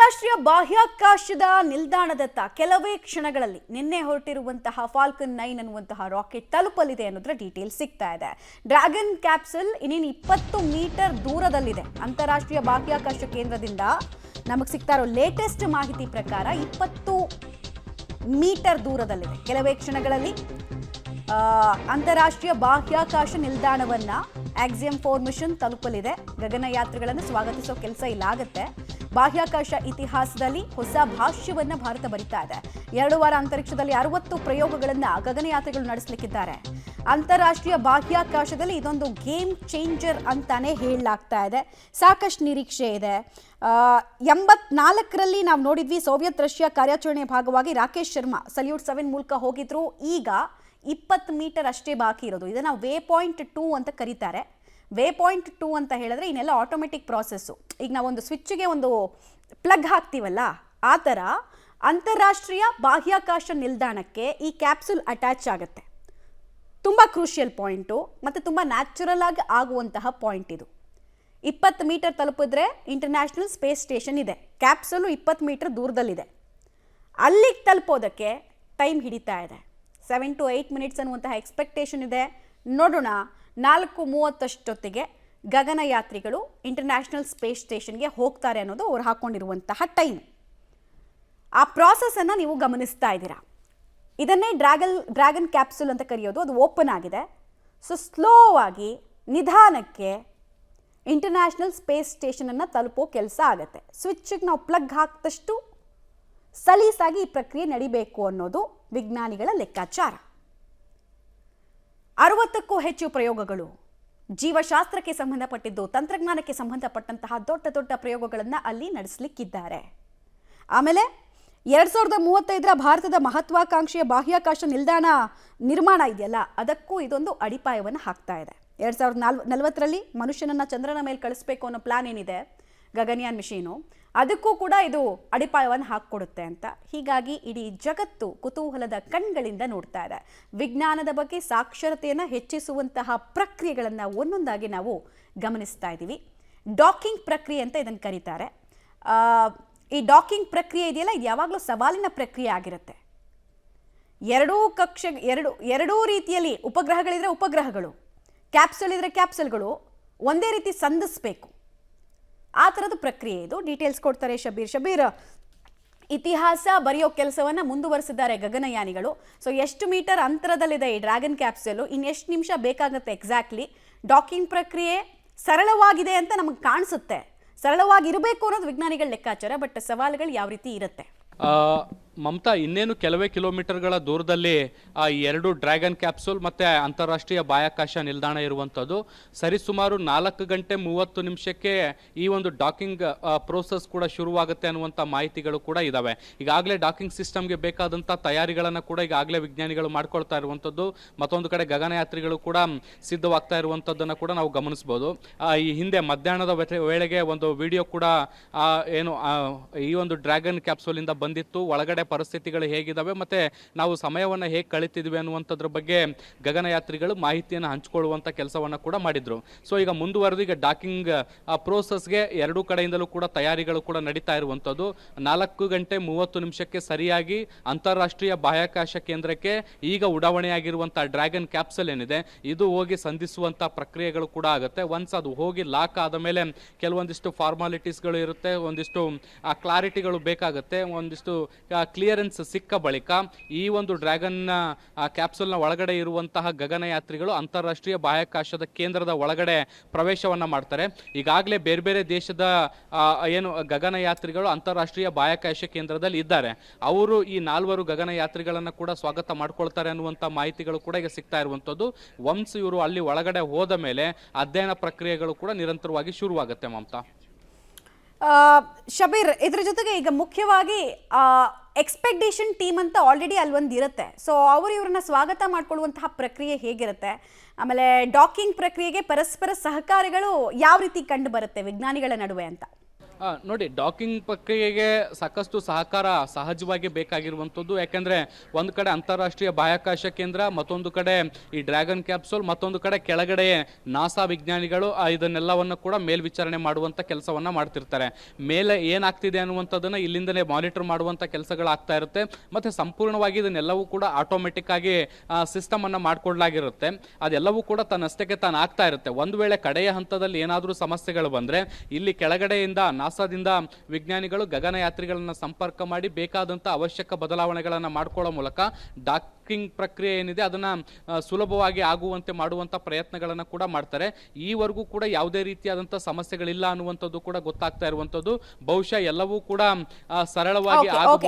ಅಂತಾರಾಷ್ಟ್ರೀಯ ಬಾಹ್ಯಾಕಾಶದ ನಿಲ್ದಾಣದತ್ತ ಕೆಲವೇ ಕ್ಷಣಗಳಲ್ಲಿ ನಿನ್ನೆ ಹೊರಟಿರುವಂತಹ ಫಾಲ್ಕನ್ 9 ಅನ್ನುವಂತಹ ರಾಕೆಟ್ ತಲುಪಲಿದೆ ಅನ್ನೋದರ ಡೀಟೇಲ್ಸ್ ಸಿಗ್ತಾ ಇದೆ. ಡ್ರ್ಯಾಗನ್ ಕ್ಯಾಪ್ಸೂಲ್ ಇನ್ನೇನು 20 ಮೀಟರ್ ದೂರದಲ್ಲಿದೆ. ಅಂತಾರಾಷ್ಟ್ರೀಯ ಬಾಹ್ಯಾಕಾಶ ಕೇಂದ್ರದಿಂದ ನಮಗೆ ಸಿಗ್ತಾ ಇರೋ ಲೇಟೆಸ್ಟ್ ಮಾಹಿತಿ ಪ್ರಕಾರ 20 ಮೀಟರ್ ದೂರದಲ್ಲಿದೆ. ಕೆಲವೇ ಕ್ಷಣಗಳಲ್ಲಿ ಅಂತಾರಾಷ್ಟ್ರೀಯ ಬಾಹ್ಯಾಕಾಶ ನಿಲ್ದಾಣವನ್ನ ಆಕ್ಸಿಯಂ 4 ಮಿಷನ್ ತಲುಪಲಿದೆ. ಗಗನಯಾತ್ರಿಗಳನ್ನು ಸ್ವಾಗತಿಸೋ ಕೆಲಸ ಇಲ್ಲಾಗುತ್ತೆ. ಬಾಹ್ಯಾಕಾಶ ಇತಿಹಾಸದಲ್ಲಿ ಹೊಸ ಭಾಷ್ಯವನ್ನ ಭಾರತ ಬರಿತಾ ಇದೆ. 2 ವಾರ ಅಂತರಿಕ್ಷದಲ್ಲಿ 60 ಪ್ರಯೋಗಗಳನ್ನ ಗಗನಯಾತ್ರಿಗಳು ನಡೆಸಲಿಕ್ಕಿದ್ದಾರೆ. ಅಂತಾರಾಷ್ಟ್ರೀಯ ಬಾಹ್ಯಾಕಾಶದಲ್ಲಿ ಇದೊಂದು ಗೇಮ್ ಚೇಂಜರ್ ಅಂತಾನೆ ಹೇಳಲಾಗ್ತಾ ಇದೆ. ಸಾಕಷ್ಟು ನಿರೀಕ್ಷೆ ಇದೆ. 84ರಲ್ಲಿ ನಾವು ನೋಡಿದ್ವಿ, ಸೋವಿಯತ್ ರಷ್ಯಾ ಕಾರ್ಯಾಚರಣೆಯ ಭಾಗವಾಗಿ ರಾಕೇಶ್ ಶರ್ಮಾ ಸಲ್ಯೂಟ್ 7 ಮೂಲಕ ಹೋಗಿದ್ರು. ಈಗ 20 ಮೀಟರ್ ಅಷ್ಟೇ ಬಾಕಿ ಇರೋದು. ಇದನ್ನ ವೇ ಪಾಯಿಂಟ್ 2 ಅಂತ ಕರೀತಾರೆ. ವೇ ಪಾಯಿಂಟ್ 2 ಅಂತ ಹೇಳಿದ್ರೆ ಇನ್ನೆಲ್ಲ ಆಟೋಮೆಟಿಕ್ ಪ್ರಾಸೆಸ್ಸು. ಈಗ ನಾವೊಂದು ಸ್ವಿಚ್ಗೆ ಒಂದು ಪ್ಲಗ್ ಹಾಕ್ತೀವಲ್ಲ, ಆ ಥರ ಅಂತಾರಾಷ್ಟ್ರೀಯ ಬಾಹ್ಯಾಕಾಶ ನಿಲ್ದಾಣಕ್ಕೆ ಈ ಕ್ಯಾಪ್ಸೂಲ್ ಅಟ್ಯಾಚ್ ಆಗುತ್ತೆ. ತುಂಬ ಕ್ರೂಷಿಯಲ್ ಪಾಯಿಂಟು ಮತ್ತು ತುಂಬ ನ್ಯಾಚುರಲ್ ಆಗಿ ಆಗುವಂತಹ ಪಾಯಿಂಟ್ ಇದು. 20 ಮೀಟರ್ ತಲುಪಿದ್ರೆ ಇಂಟರ್ನ್ಯಾಷನಲ್ ಸ್ಪೇಸ್ ಸ್ಟೇಷನ್ ಇದೆ. ಕ್ಯಾಪ್ಸೂಲು 20 ಮೀಟರ್ ದೂರದಲ್ಲಿದೆ. ಅಲ್ಲಿಗೆ ತಲುಪೋದಕ್ಕೆ ಟೈಮ್ ಹಿಡಿತಾ ಇದೆ. 7 to 8 ಮಿನಿಟ್ಸ್ ಅನ್ನುವಂತಹ ಎಕ್ಸ್ಪೆಕ್ಟೇಷನ್ ಇದೆ. ನೋಡೋಣ 4:30 ಅಷ್ಟೊತ್ತಿಗೆ ಗಗನಯಾತ್ರಿಗಳು ಇಂಟರ್ನ್ಯಾಷನಲ್ ಸ್ಪೇಸ್ ಸ್ಟೇಷನ್ಗೆ ಹೋಗ್ತಾರೆ ಅನ್ನೋದು ಅವ್ರು ಹಾಕ್ಕೊಂಡಿರುವಂತಹ ಟೈಮ್. ಆ ಪ್ರಾಸೆಸನ್ನು ನೀವು ಗಮನಿಸ್ತಾ ಇದ್ದೀರಾ. ಇದನ್ನೇ ಡ್ರ್ಯಾಗನ್ ಕ್ಯಾಪ್ಸೂಲ್ ಅಂತ ಕರೆಯೋದು. ಅದು ಓಪನ್ ಆಗಿದೆ. ಸೊ ಸ್ಲೋ ಆಗಿ ನಿಧಾನಕ್ಕೆ ಇಂಟರ್ನ್ಯಾಷನಲ್ ಸ್ಪೇಸ್ ಸ್ಟೇಷನನ್ನು ತಲುಪೋ ಕೆಲಸ ಆಗುತ್ತೆ. ಸ್ವಿಚ್ಗೆ ನಾವು ಪ್ಲಗ್ ಹಾಕಿದಷ್ಟು ಸಲೀಸಾಗಿ ಈ ಪ್ರಕ್ರಿಯೆ ನಡಿಬೇಕು ಅನ್ನೋದು ವಿಜ್ಞಾನಿಗಳ ಲೆಕ್ಕಾಚಾರ. 60ಕ್ಕೂ ಹೆಚ್ಚು ಪ್ರಯೋಗಗಳು ಜೀವಶಾಸ್ತ್ರಕ್ಕೆ ಸಂಬಂಧಪಟ್ಟಿದ್ದು, ತಂತ್ರಜ್ಞಾನಕ್ಕೆ ಸಂಬಂಧಪಟ್ಟಂತಹ ದೊಡ್ಡ ದೊಡ್ಡ ಪ್ರಯೋಗಗಳನ್ನು ಅಲ್ಲಿ ನಡೆಸಲಿಕ್ಕಿದ್ದಾರೆ. ಆಮೇಲೆ 2035ರ ಭಾರತದ ಮಹತ್ವಾಕಾಂಕ್ಷೆಯ ಬಾಹ್ಯಾಕಾಶ ನಿಲ್ದಾಣ ನಿರ್ಮಾಣ ಇದೆಯಲ್ಲ, ಅದಕ್ಕೂ ಇದೊಂದು ಅಡಿಪಾಯವನ್ನು ಹಾಕ್ತಾ ಇದೆ. 2040ರಲ್ಲಿ ಮನುಷ್ಯನನ್ನು ಚಂದ್ರನ ಮೇಲೆ ಕಳಿಸ್ಬೇಕು ಅನ್ನೋ ಪ್ಲಾನ್ ಏನಿದೆ, ಗಗನಯಾನ್ ಮಿಷೀನು, ಅದಕ್ಕೂ ಕೂಡ ಇದು ಅಡಿಪಾಯವನ್ನು ಹಾಕ್ಕೊಡುತ್ತೆ ಅಂತ. ಹೀಗಾಗಿ ಇಡೀ ಜಗತ್ತು ಕುತೂಹಲದ ಕಣ್ಗಳಿಂದ ನೋಡ್ತಾ ಇದೆ. ವಿಜ್ಞಾನದ ಬಗ್ಗೆ ಸಾಕ್ಷರತೆಯನ್ನು ಹೆಚ್ಚಿಸುವಂತಹ ಪ್ರಕ್ರಿಯೆಗಳನ್ನು ಒಂದೊಂದಾಗಿ ನಾವು ಗಮನಿಸ್ತಾ ಇದ್ದೀವಿ. ಡಾಕಿಂಗ್ ಪ್ರಕ್ರಿಯೆ ಅಂತ ಇದನ್ನು ಕರೀತಾರೆ. ಈ ಡಾಕಿಂಗ್ ಪ್ರಕ್ರಿಯೆ ಇದೆಯಲ್ಲ, ಇದು ಯಾವಾಗಲೂ ಸವಾಲಿನ ಪ್ರಕ್ರಿಯೆ ಆಗಿರುತ್ತೆ. ಎರಡೂ ರೀತಿಯಲ್ಲಿ ಉಪಗ್ರಹಗಳಿದ್ರೆ ಉಪಗ್ರಹಗಳು, ಕ್ಯಾಪ್ಸೂಲ್ ಇದ್ರೆ ಕ್ಯಾಪ್ಸೂಲ್ಗಳು ಒಂದೇ ರೀತಿ ಸಂಧಿಸಬೇಕು. ಆ ಥರದ ಪ್ರಕ್ರಿಯೆ ಇದು. ಡೀಟೇಲ್ಸ್ ಕೊಡ್ತಾರೆ ಶಬೀರ್. ಇತಿಹಾಸ ಬರೆಯೋ ಕೆಲಸವನ್ನು ಮುಂದುವರಿಸಿದ್ದಾರೆ ಗಗನಯಾನಿಗಳು. ಸೊ ಎಷ್ಟು ಮೀಟರ್ ಅಂತರದಲ್ಲಿದೆ ಈ ಡ್ರ್ಯಾಗನ್ ಕ್ಯಾಪ್ಸೂಲು, ಇನ್ನೆಷ್ಟು ನಿಮಿಷ ಬೇಕಾಗುತ್ತೆ ಎಕ್ಸಾಕ್ಟ್ಲಿ. ಡಾಕಿಂಗ್ ಪ್ರಕ್ರಿಯೆ ಸರಳವಾಗಿದೆ ಅಂತ ನಮಗೆ ಕಾಣಿಸುತ್ತೆ. ಸರಳವಾಗಿರಬೇಕು ಅನ್ನೋದು ವಿಜ್ಞಾನಿಗಳ ಲೆಕ್ಕಾಚಾರ. ಬಟ್ ಸವಾಲುಗಳು ಯಾವ ರೀತಿ ಇರುತ್ತೆ? ಮಮತಾ, ಇನ್ನೇನು ಕೆಲವೇ ಕಿಲೋಮೀಟರ್ಗಳ ದೂರದಲ್ಲಿ ಆ 2 ಡ್ರ್ಯಾಗನ್ ಕ್ಯಾಪ್ಸೂಲ್ ಮತ್ತು ಅಂತಾರಾಷ್ಟ್ರೀಯ ಬಾಹ್ಯಾಕಾಶ ನಿಲ್ದಾಣ ಇರುವಂಥದ್ದು. ಸರಿಸುಮಾರು 4 ಗಂಟೆ 30 ನಿಮಿಷಕ್ಕೆ ಈ ಒಂದು ಡಾಕಿಂಗ್ ಪ್ರೋಸೆಸ್ ಕೂಡ ಶುರುವಾಗುತ್ತೆ ಅನ್ನುವಂಥ ಮಾಹಿತಿಗಳು ಕೂಡ ಇದ್ದಾವೆ. ಈಗಾಗಲೇ ಡಾಕಿಂಗ್ ಸಿಸ್ಟಮ್ಗೆ ಬೇಕಾದಂಥ ತಯಾರಿಗಳನ್ನು ಕೂಡ ಈಗಾಗಲೇ ವಿಜ್ಞಾನಿಗಳು ಮಾಡ್ಕೊಳ್ತಾ ಇರುವಂಥದ್ದು. ಮತ್ತೊಂದು ಕಡೆ ಗಗನಯಾತ್ರಿಗಳು ಕೂಡ ಸಿದ್ಧವಾಗ್ತಾ ಇರುವಂಥದ್ದನ್ನು ಕೂಡ ನಾವು ಗಮನಿಸ್ಬೋದು. ಈ ಹಿಂದೆ ಮಧ್ಯಾಹ್ನದ ವೇಳೆಗೆ ಒಂದು ವಿಡಿಯೋ ಕೂಡ ಈ ಒಂದು ಡ್ರ್ಯಾಗನ್ ಕ್ಯಾಪ್ಸೂಲಿಂದ ಬಂದಿತ್ತು. ಒಳಗಡೆ ಪರಿಸ್ಥಿತಿಗಳು ಹೇಗಿದ್ದಾವೆ ಮತ್ತು ನಾವು ಸಮಯವನ್ನು ಹೇಗೆ ಕಳೀತಿದ್ವಿ ಅನ್ನುವಂಥದ್ರ ಬಗ್ಗೆ ಗಗನಯಾತ್ರಿಗಳು ಮಾಹಿತಿಯನ್ನು ಹಂಚಿಕೊಳ್ಳುವಂಥ ಕೆಲಸವನ್ನು ಕೂಡ ಮಾಡಿದರು. ಸೊ ಈಗ ಮುಂದುವರೆದು ಈಗ ಡಾಕಿಂಗ್ ಪ್ರೋಸೆಸ್ಗೆ 2 ಕಡೆಯಿಂದಲೂ ಕೂಡ ತಯಾರಿಗಳು ಕೂಡ ನಡೀತಾ ಇರುವಂಥದ್ದು. 4 ಗಂಟೆ 30 ನಿಮಿಷಕ್ಕೆ ಸರಿಯಾಗಿ ಅಂತಾರಾಷ್ಟ್ರೀಯ ಬಾಹ್ಯಾಕಾಶ ಕೇಂದ್ರಕ್ಕೆ ಈಗ ಉಡಾವಣೆಯಾಗಿರುವಂಥ ಡ್ರ್ಯಾಗನ್ ಕ್ಯಾಪ್ಸೂಲ್ ಏನಿದೆ, ಇದು ಹೋಗಿ ಸಂಧಿಸುವಂಥ ಪ್ರಕ್ರಿಯೆಗಳು ಕೂಡ ಆಗುತ್ತೆ. ಒನ್ಸ್ ಅದು ಹೋಗಿ ಲಾಕ್ ಆದ ಮೇಲೆ ಕೆಲವೊಂದಿಷ್ಟು ಫಾರ್ಮಾಲಿಟೀಸ್ಗಳು ಇರುತ್ತೆ, ಒಂದಿಷ್ಟು ಕ್ಲಾರಿಟಿಗಳು ಬೇಕಾಗುತ್ತೆ. ಒಂದಿಷ್ಟು ಕ್ಲಿಯರೆನ್ಸ್ ಸಿಕ್ಕ ಬಳಿಕ ಈ ಒಂದು ಡ್ರ್ಯಾಗನ್ ಕ್ಯಾಪ್ಸೂಲ್ನ ಒಳಗಡೆ ಇರುವಂತಹ ಗಗನಯಾತ್ರಿಗಳು ಅಂತಾರಾಷ್ಟ್ರೀಯ ಬಾಹ್ಯಾಕಾಶದ ಕೇಂದ್ರದ ಒಳಗಡೆ ಪ್ರವೇಶವನ್ನು ಮಾಡ್ತಾರೆ. ಈಗಾಗಲೇ ಬೇರೆ ಬೇರೆ ದೇಶದ ಗಗನಯಾತ್ರಿಗಳು ಅಂತಾರಾಷ್ಟ್ರೀಯ ಬಾಹ್ಯಾಕಾಶ ಕೇಂದ್ರದಲ್ಲಿ ಇದ್ದಾರೆ. ಅವರು ಈ 4 ಗಗನಯಾತ್ರಿಗಳನ್ನು ಕೂಡ ಸ್ವಾಗತ ಮಾಡ್ಕೊಳ್ತಾರೆ ಅನ್ನುವಂಥ ಮಾಹಿತಿಗಳು ಕೂಡ ಈಗ ಸಿಗ್ತಾ ಇರುವಂಥದ್ದು. ಒನ್ಸ್ ಇವರು ಅಲ್ಲಿ ಒಳಗಡೆ ಹೋದ ಮೇಲೆ ಅಧ್ಯಯನ ಪ್ರಕ್ರಿಯೆಗಳು ಕೂಡ ನಿರಂತರವಾಗಿ ಶುರುವಾಗುತ್ತೆ. ಮಮತಾ, ಶಬೀರ್, ಇದ್ರ ಜೊತೆಗೆ ಈಗ ಮುಖ್ಯವಾಗಿ ಎಕ್ಸ್ಪೆಕ್ಟೇಷನ್ ಟೀಮ್ ಅಂತ ಆಲ್ರೆಡಿ ಅಲ್ಲಿ ಒಂದು ಇರುತ್ತೆ. ಸೊ ಇವ್ರನ್ನ ಸ್ವಾಗತ ಮಾಡ್ಕೊಳ್ಳುವಂತಹ ಪ್ರಕ್ರಿಯೆ ಹೇಗಿರುತ್ತೆ? ಆಮೇಲೆ ಡಾಕಿಂಗ್ ಪ್ರಕ್ರಿಯೆಗೆ ಪರಸ್ಪರ ಸಹಕಾರಗಳು ಯಾವ ರೀತಿ ಕಂಡು ಬರುತ್ತೆ ವಿಜ್ಞಾನಿಗಳ ನಡುವೆ ಅಂತ? ನೋಡಿ, ಡಾಕಿಂಗ್ ಪ್ರಕ್ರಿಯೆಗೆ ಸಾಕಷ್ಟು ಸಹಕಾರ ಸಹಜವಾಗಿ ಬೇಕಾಗಿರುವಂಥದ್ದು. ಯಾಕೆಂದರೆ ಒಂದು ಕಡೆ ಅಂತಾರಾಷ್ಟ್ರೀಯ ಬಾಹ್ಯಾಕಾಶ ಕೇಂದ್ರ, ಮತ್ತೊಂದು ಕಡೆ ಈ ಡ್ರ್ಯಾಗನ್ ಕ್ಯಾಪ್ಸೂಲ್, ಮತ್ತೊಂದು ಕಡೆ ಕೆಳಗಡೆ ನಾಸಾ ವಿಜ್ಞಾನಿಗಳು ಇದನ್ನೆಲ್ಲವನ್ನು ಕೂಡ ಮೇಲ್ವಿಚಾರಣೆ ಮಾಡುವಂಥ ಕೆಲಸವನ್ನು ಮಾಡ್ತಿರ್ತಾರೆ. ಮೇಲೆ ಏನಾಗ್ತಿದೆ ಅನ್ನುವಂಥದ್ದನ್ನು ಇಲ್ಲಿಂದಲೇ ಮಾನಿಟರ್ ಮಾಡುವಂಥ ಕೆಲಸಗಳಾಗ್ತಾ ಇರುತ್ತೆ. ಮತ್ತು ಸಂಪೂರ್ಣವಾಗಿ ಇದನ್ನೆಲ್ಲವೂ ಕೂಡ ಆಟೋಮೆಟಿಕ್ ಆಗಿ ಸಿಸ್ಟಮನ್ನು ಮಾಡಿಕೊಡ್ಲಾಗಿರುತ್ತೆ. ಅದೆಲ್ಲವೂ ಕೂಡ ತನ್ನಷ್ಟಕ್ಕೆ ತಾನು ಆಗ್ತಾ ಇರುತ್ತೆ. ಒಂದು ವೇಳೆ ಕಡೆಯ ಹಂತದಲ್ಲಿ ಏನಾದರೂ ಸಮಸ್ಯೆಗಳು ಬಂದರೆ ಇಲ್ಲಿ ಕೆಳಗಡೆಯಿಂದ ನಾಸಾದಿಂದ ವಿಜ್ಞಾನಿಗಳು ಗಗನಯಾತ್ರಿಗಳನ್ನು ಸಂಪರ್ಕ ಮಾಡಿ ಬೇಕಾದಂಥ ಅವಶ್ಯಕ ಬದಲಾವಣೆಗಳನ್ನು ಮಾಡಿಕೊಳ್ಳೋ ಮೂಲಕ ಡಾಕಿಂಗ್ ಪ್ರಕ್ರಿಯೆ ಏನಿದೆ ಅದನ್ನು ಸುಲಭವಾಗಿ ಆಗುವಂತೆ ಮಾಡುವಂಥ ಪ್ರಯತ್ನಗಳನ್ನು ಕೂಡ ಮಾಡ್ತಾರೆ. ಈವರೆಗೂ ಕೂಡ ಯಾವುದೇ ರೀತಿಯಾದಂಥ ಸಮಸ್ಯೆಗಳಿಲ್ಲ ಅನ್ನುವಂಥದ್ದು ಕೂಡ ಗೊತ್ತಾಗ್ತಾ ಇರುವಂಥದ್ದು. ಬಹುಶಃ ಎಲ್ಲವೂ ಕೂಡ ಸರಳವಾಗಿ ಓಕೆ, ಆಗಬಹುದು.